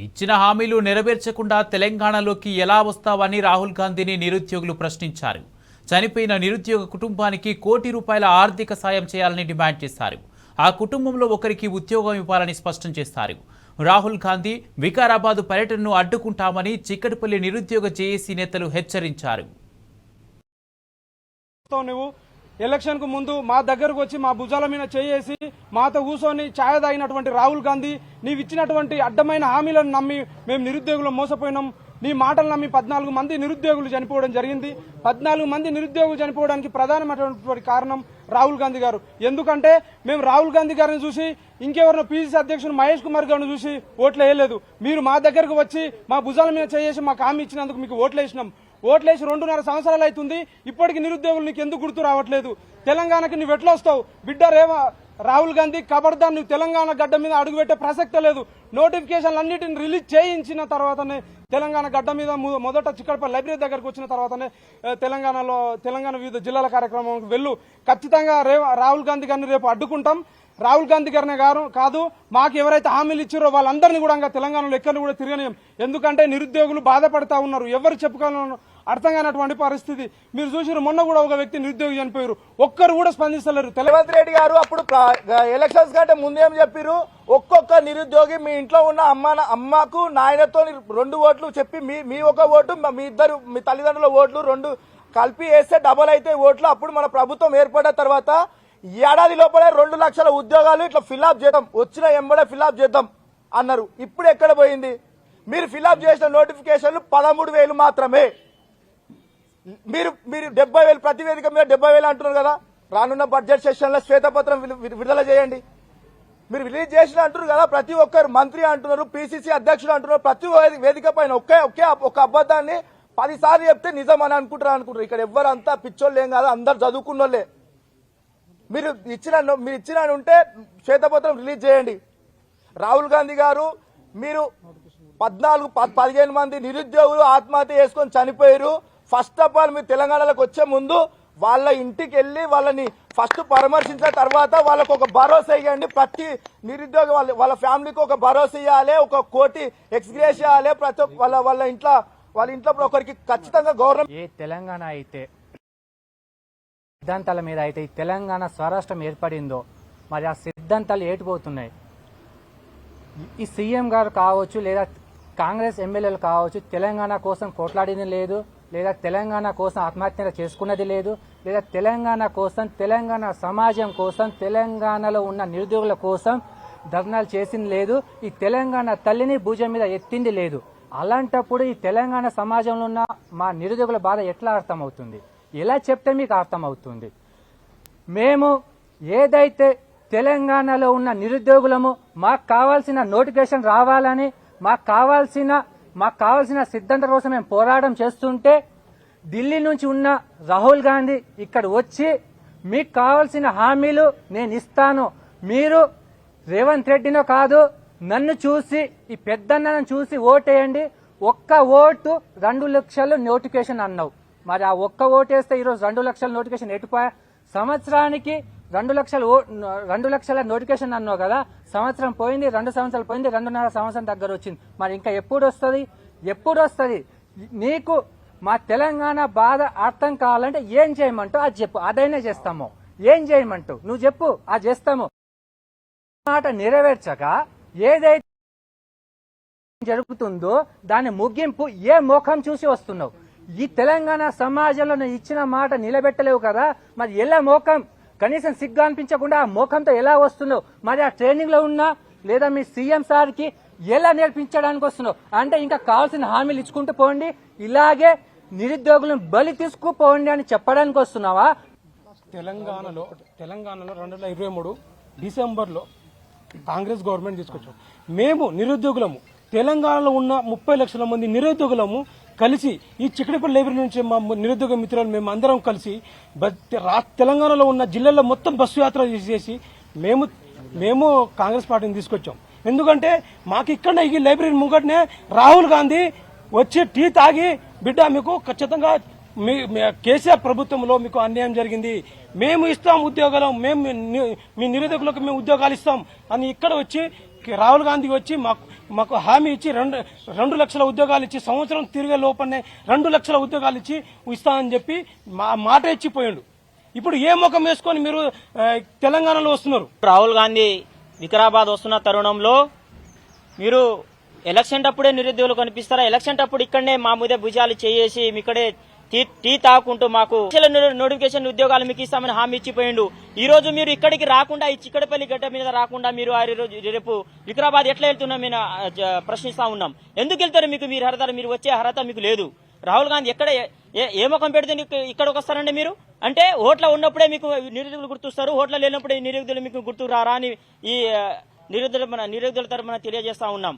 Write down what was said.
ఇచ్చిన హామీలు నెరవేర్చకుండా తెలంగాణలోకి ఎలా వస్తావని రాహుల్ గాంధీని నిరుద్యోగులు ప్రశ్నించారు. చనిపోయిన నిరుద్యోగ కుటుంబానికి ₹1 ఆర్థిక సాయం చేయాలని డిమాండ్ చేశారు. ఆ కుటుంబంలో ఒకరికి ఉద్యోగం ఇవ్వాలని స్పష్టం చేశారు. రాహుల్ గాంధీ వికారాబాద్ పర్యటనను అడ్డుకుంటామని చిక్కడపల్లి నిరుద్యోగ జేఏసీ నేతలు హెచ్చరించారు. ఎలక్షన్ కు ముందు మా దగ్గరకు వచ్చి మా భుజాల మీద చేసి మాతో కూర్చొని ఛాయ తాగినటువంటి రాహుల్ గాంధీ నీవు ఇచ్చినటువంటి అడ్డమైన హామీలను నమ్మి మేము నిరుద్యోగులు మోసపోయినాం. నీ మాటలు నమ్మి 14 మంది నిరుద్యోగులు చనిపోవడం జరిగింది. 14 మంది నిరుద్యోగులు చనిపోవడానికి ప్రధానమైనటువంటి కారణం రాహుల్ గాంధీ గారు. ఎందుకంటే మేము రాహుల్ గాంధీ గారిని చూసి ఇంకెవరినో పీసీసీ అధ్యక్షుడు మహేష్ కుమార్ గారిని చూసి ఓట్లు వేయలేదు. మీరు మా దగ్గరకు వచ్చి మా భుజాల మీద చేసి మాకు హామీ ఇచ్చినందుకు మీకు ఓట్లు వేసినాం. ఓట్లేసి 2.5 సంవత్సరాలు అవుతుంది. ఇప్పటికి నిరుద్యోగులు నీకు ఎందుకు గుర్తు రావట్లేదు? తెలంగాణకి నువ్వు ఎట్లా వస్తావు బిడ్డ? రాహుల్ గాంధీ కబర్దార్, నువ్వు తెలంగాణ గడ్డ మీద అడుగుపెట్టే ప్రసక్తే లేదు. నోటిఫికేషన్లు అన్నింటిని రిలీజ్ చేయించిన తర్వాతనే తెలంగాణ గడ్డ మీద మొదట చిక్కడపల్లి లైబ్రరీ దగ్గరకు వచ్చిన తర్వాతనే తెలంగాణ వివిధ జిల్లాల కార్యక్రమానికి వెళ్ళు. ఖచ్చితంగా రాహుల్ గాంధీ గారిని రేపు అడ్డుకుంటాం. రాహుల్ గాంధీ గారిని కాదు, మాకు ఎవరైతే హామీలు ఇచ్చారో వాళ్ళందరినీ కూడా తెలంగాణలో ఎక్కడిని కూడా తిరగనియం. ఎందుకంటే నిరుద్యోగులు బాధపడతా ఉన్నారు. ఎవరు చెప్పుకోవాలన్నా అర్థం కానటువంటి పరిస్థితి. మీరు చూసారు, మొన్న కూడా ఒక వ్యక్తి నిరుద్యోగి చనిపోయారు. ఒక్కరు కూడా స్పందిస్తలేరు. రేవంత్ రెడ్డి గారు అప్పుడు ఎలక్షన్స్ కంటే ముందేం చెప్పారు? ఒక్కొక్క నిరుద్యోగి మీ ఇంట్లో ఉన్న అమ్మకు నాయనతో 2 ఓట్లు చెప్పి మీ ఒక ఓటు మీ తల్లిదండ్రుల ఓట్లు 2 కలిపి వేస్తే డబల్ అయితే ఓట్లు. అప్పుడు మన ప్రభుత్వం ఏర్పడిన తర్వాత ఏడాది లోపలే 2 లక్షల ఉద్యోగాలు ఇట్లా ఫిల్అప్ చేద్దాం, వచ్చిన ఎంబడే ఫిల్అప్ చేద్దాం అన్నారు. ఇప్పుడు ఎక్కడ పోయింది? మీరు ఫిల్అప్ చేసిన నోటిఫికేషన్లు 13,000 మాత్రమే. మీరు 70,000 ప్రతి వేదిక మీద 70,000 అంటున్నారు కదా. రానున్న బడ్జెట్ సెషన్ లో శ్వేతపత్రం విడుదల చేయండి. మీరు రిలీజ్ చేసిన అంటున్నారు కదా. ప్రతి ఒక్కరు మంత్రి అంటున్నారు, పీసీసీ అధ్యక్షుడు అంటున్నారు. ప్రతి వేదిక పైన ఒక అబద్దాన్ని 10 సార్లు చెప్తే నిజం అని అనుకుంటారు. ఇక్కడ ఎవ్వరంతా పిచ్చోళ్ళు ఏం కాదు, అందరు చదువుకున్నోళ్లే. మీరు ఇచ్చిన ఉంటే శ్వేతపత్రం రిలీజ్ చేయండి. రాహుల్ గాంధీ గారు, మీరు 15 మంది నిరుద్యోగులు ఆత్మహత్య చేసుకొని చనిపోయారు. ఫస్ట్ ఆఫ్ ఆల్ మీరు తెలంగాణలోకి వచ్చే ముందు వాళ్ళ ఇంటికి వెళ్లి వాళ్ళని ఫస్ట్ పరామర్శించిన తర్వాత వాళ్ళకు ఒక భరోసా ఇవ్వండి. ప్రతి నిరుద్యోగి వాళ్ళ ఫ్యామిలీకి ఒక భరోసా ఇవ్వాలి, 1 కోటి ఎక్స్గ్రేస్ ఇవ్వాలి. ప్రతి వాళ్ళ ఇంట్లో ఒకరికి ఖచ్చితంగా గౌరవం. ఏ తెలంగాణ అయితే సిద్ధాంతాల మీద అయితే ఈ తెలంగాణ స్వరాష్ట్రం ఏర్పడిందో, మరి ఆ సిద్ధాంతాలు ఏటిపోతున్నాయి. ఈ సీఎం గారు కావచ్చు, లేదా కాంగ్రెస్ ఎమ్మెల్యేలు కావచ్చు, తెలంగాణ కోసం కొట్లాడింది లేదు, లేదా తెలంగాణ కోసం ఆత్మహత్య చేసుకున్నది లేదు, లేదా తెలంగాణ కోసం, తెలంగాణ సమాజం కోసం, తెలంగాణలో ఉన్న నిరుద్యోగుల కోసం ధర్నాలు చేసింది లేదు. ఈ తెలంగాణ తల్లిని భుజం మీద ఎత్తింది లేదు. అలాంటప్పుడు ఈ తెలంగాణ సమాజంలో ఉన్న మా నిరుద్యోగుల బాధ ఎట్లా అర్థమవుతుంది? ఎలా చెప్తే మీకు అర్థమవుతుంది? మేము ఏదైతే తెలంగాణలో ఉన్న నిరుద్యోగులము మాకు కావాల్సిన నోటిఫికేషన్ రావాలని, మాకు కావాల్సిన సిద్ధాంత కోసం మేము పోరాటం చేస్తుంటే, ఢిల్లీ నుంచి ఉన్న రాహుల్ గాంధీ ఇక్కడ వచ్చి మీకు కావాల్సిన హామీలు నేను ఇస్తాను, మీరు రేవంత్ రెడ్డినో కాదు నన్ను చూసి, ఈ పెద్దన్నను చూసి ఓటేయండి, 1 ఓటు 2 లక్షలు నోటిఫికేషన్ అన్నావు. మరి ఆ 1 ఓటు వేస్తే ఈరోజు 2 లక్షల నోటిఫికేషన్ ఎటుపోయా? సంవత్సరానికి 2 లక్షల నోటిఫికేషన్ అన్నావు కదా. సంవత్సరం పోయింది, 2 సంవత్సరాలు పోయింది, 2.5 సంవత్సరం దగ్గర వచ్చింది. మరి ఇంకా ఎప్పుడు వస్తుంది? నీకు మా తెలంగాణ బాధ అర్థం కావాలంటే ఏం చేయమంటావు అది చెప్పు, అదైనా చేస్తాము. ఏం చేయమంటావు నువ్వు చెప్పు, అది చేస్తాము. మాట నెరవేర్చక ఏదైతే జరుగుతుందో దాని ముగింపు ఏ మోఖం చూసి వస్తున్నావు? ఈ తెలంగాణ సమాజంలో నువ్వు ఇచ్చిన మాట నిలబెట్టలేవు కదా. మరి ఎలా మోఖం, కనీసం సిగ్గు అనిపించకుండా ఆ మోఖంతో ఎలా వస్తున్నావు? మరి ఆ ట్రైనింగ్ లో ఉన్నా లేదా మీ సీఎం సార్ కి ఎలా నేర్పించడానికి వస్తున్నావు? అంటే ఇంకా కావాల్సిన హామీలు ఇచ్చుకుంటూ పోండి, ఇలాగే నిరుద్యోగులను బలి తీసుకుపోండి అని చెప్పడానికి వస్తున్నావా? తెలంగాణలో 2023 డిసెంబర్లో కాంగ్రెస్ గవర్నమెంట్ తీసుకొచ్చాం. మేము నిరుద్యోగులము, తెలంగాణలో ఉన్న 30 లక్షల మంది నిరుద్యోగులము కలిసి ఈ చిక్కడపల్లి లైబ్రరీ నుంచి మా నిరుద్యోగ మిత్రులు మేము అందరం కలిసి తెలంగాణలో ఉన్న జిల్లాల్లో మొత్తం బస్సు యాత్ర చేసి మేము కాంగ్రెస్ పార్టీని తీసుకొచ్చాం. ఎందుకంటే మాకు ఇక్కడ ఈ లైబ్రరీ ముంగటనే రాహుల్ గాంధీ వచ్చి టీ తాగి, బిడ్డ మీకు ఖచ్చితంగా కేసీఆర్ ప్రభుత్వంలో మీకు అన్యాయం జరిగింది, మేము ఇస్తాం ఉద్యోగాలు, మీ నిరుద్యోగులకు మేము ఉద్యోగాలు ఇస్తాం అని ఇక్కడ వచ్చి రాహుల్ గాంధీ వచ్చి మాకు మాకు హామీ ఇచ్చి 2 లక్షల ఉద్యోగాలు ఇచ్చి సంవత్సరం తిరిగే లోపలనే 2 లక్షల ఉద్యోగాలు ఇచ్చి ఇస్తామని చెప్పి మాట ఇచ్చిపోయాడు. ఇప్పుడు ఏ ముఖం వేసుకొని మీరు తెలంగాణలో వస్తున్నారు? రాహుల్ గాంధీ వికారాబాద్ వస్తున్న తరుణంలో మీరు ఎలక్షన్ అప్పుడే నిరుద్యోగులు కనిపిస్తారా? ఎలక్షన్ అప్పుడు ఇక్కడనే మా మీద భుజాలు చేసి ఇక్కడే టీ తాకుంటూ మాకు నోటిఫికేషన్ ఉద్యోగాలు మీకు ఇస్తామని హామీ ఇచ్చిపోయిండు. ఈ రోజు మీరు ఇక్కడికి రాకుండా ఈ చిక్కడపల్లి గడ్డ మీద రాకుండా మీరు రేపు వికారాబాద్ ఎట్లా వెళ్తున్నా మేము ప్రశ్నిస్తా ఉన్నాం. ఎందుకు వెళ్తారు? మీరు అర్హత, మీరు వచ్చే అర్హత మీకు లేదు. రాహుల్ గాంధీ ఎక్కడ ఏ ముఖం పెడితే ఇక్కడికి వస్తారండి మీరు? అంటే ఓట్ల ఉన్నప్పుడే మీకు నిరుద్యోగులు గుర్తుస్తారు, ఓట్ల లేనప్పుడే నిరుద్యోగులు మీకు గుర్తు రారా అని ఈ నిరుద్యోగుల తరపున తెలియజేస్తా ఉన్నాం.